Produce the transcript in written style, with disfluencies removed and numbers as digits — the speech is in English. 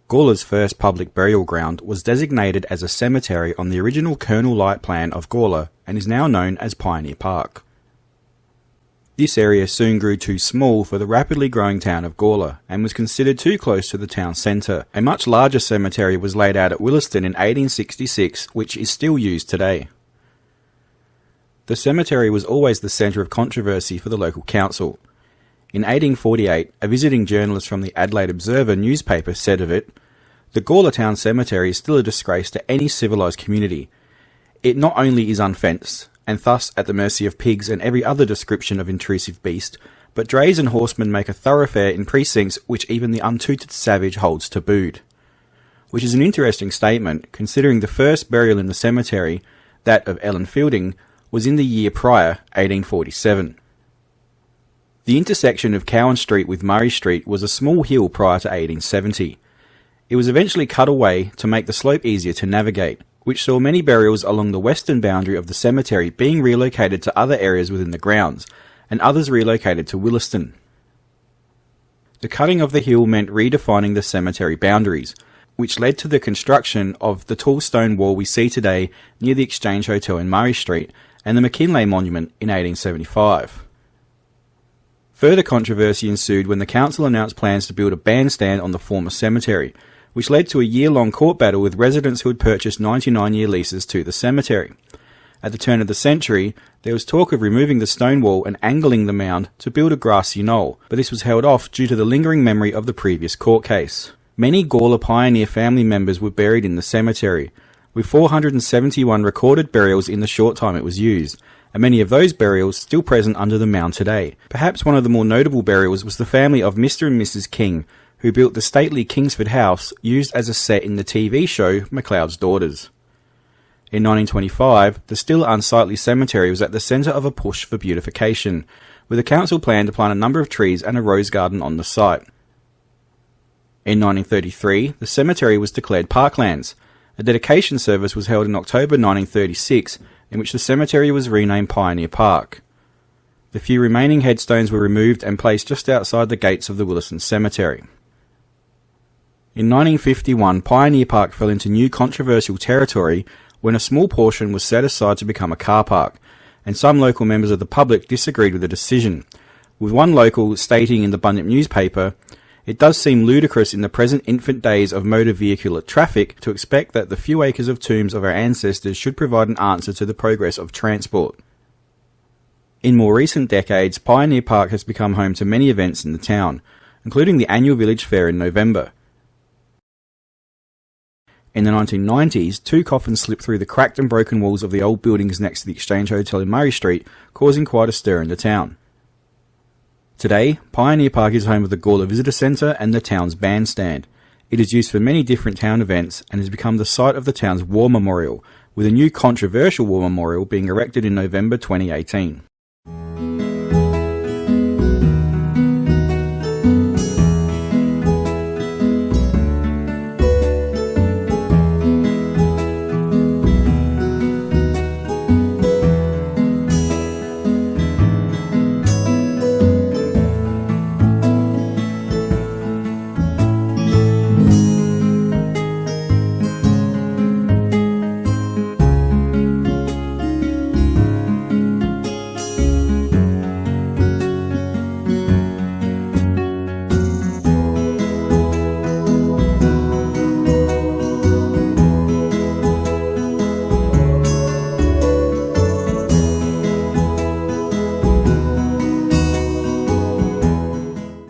Gawler's first public burial ground was designated as a cemetery on the original Colonel Light plan of Gawler and is now known as Pioneer Park. This area soon grew too small for the rapidly growing town of Gawler and was considered too close to the town centre. A much larger cemetery was laid out at Williston in 1866, which is still used today. The cemetery was always the centre of controversy for the local council. In 1848, a visiting journalist from the Adelaide Observer newspaper said of it, "The Gawler Town Cemetery is still a disgrace to any civilised community. It not only is unfenced, and thus at the mercy of pigs and every other description of intrusive beast, but drays and horsemen make a thoroughfare in precincts which even the untutored savage holds tabooed." Which is an interesting statement, considering the first burial in the cemetery, that of Ellen Fielding, was in the year prior, 1847. The intersection of Cowan Street with Murray Street was a small hill prior to 1870. It was eventually cut away to make the slope easier to navigate, which saw many burials along the western boundary of the cemetery being relocated to other areas within the grounds, and others relocated to Williston. The cutting of the hill meant redefining the cemetery boundaries, which led to the construction of the tall stone wall we see today near the Exchange Hotel in Murray Street and the McKinley Monument in 1875. Further controversy ensued when the council announced plans to build a bandstand on the former cemetery, which led to a year-long court battle with residents who had purchased 99-year leases to the cemetery. At the turn of the century, there was talk of removing the stone wall and angling the mound to build a grassy knoll, but this was held off due to the lingering memory of the previous court case. Many Gawler pioneer family members were buried in the cemetery, with 471 recorded burials in the short time it was used, and many of those burials still present under the mound today. Perhaps one of the more notable burials was the family of Mr. and Mrs. King, who built the stately Kingsford House used as a set in the TV show MacLeod's Daughters. In 1925, the still unsightly cemetery was at the centre of a push for beautification, with a council plan to plant a number of trees and a rose garden on the site. In 1933, the cemetery was declared parklands. A dedication service was held in October 1936, in which the cemetery was renamed Pioneer Park. The few remaining headstones were removed and placed just outside the gates of the Williston Cemetery. In 1951, Pioneer Park fell into new controversial territory when a small portion was set aside to become a car park, and some local members of the public disagreed with the decision, with one local stating in the Bunyip newspaper, "It does seem ludicrous in the present infant days of motor vehicular traffic to expect that the few acres of tombs of our ancestors should provide an answer to the progress of transport." In more recent decades, Pioneer Park has become home to many events in the town, including the annual village fair in November. In the 1990s, 2 coffins slipped through the cracked and broken walls of the old buildings next to the Exchange Hotel in Murray Street, causing quite a stir in the town. Today, Pioneer Park is home of the Gawler Visitor Centre and the town's bandstand. It is used for many different town events and has become the site of the town's war memorial, with a new controversial war memorial being erected in November 2018.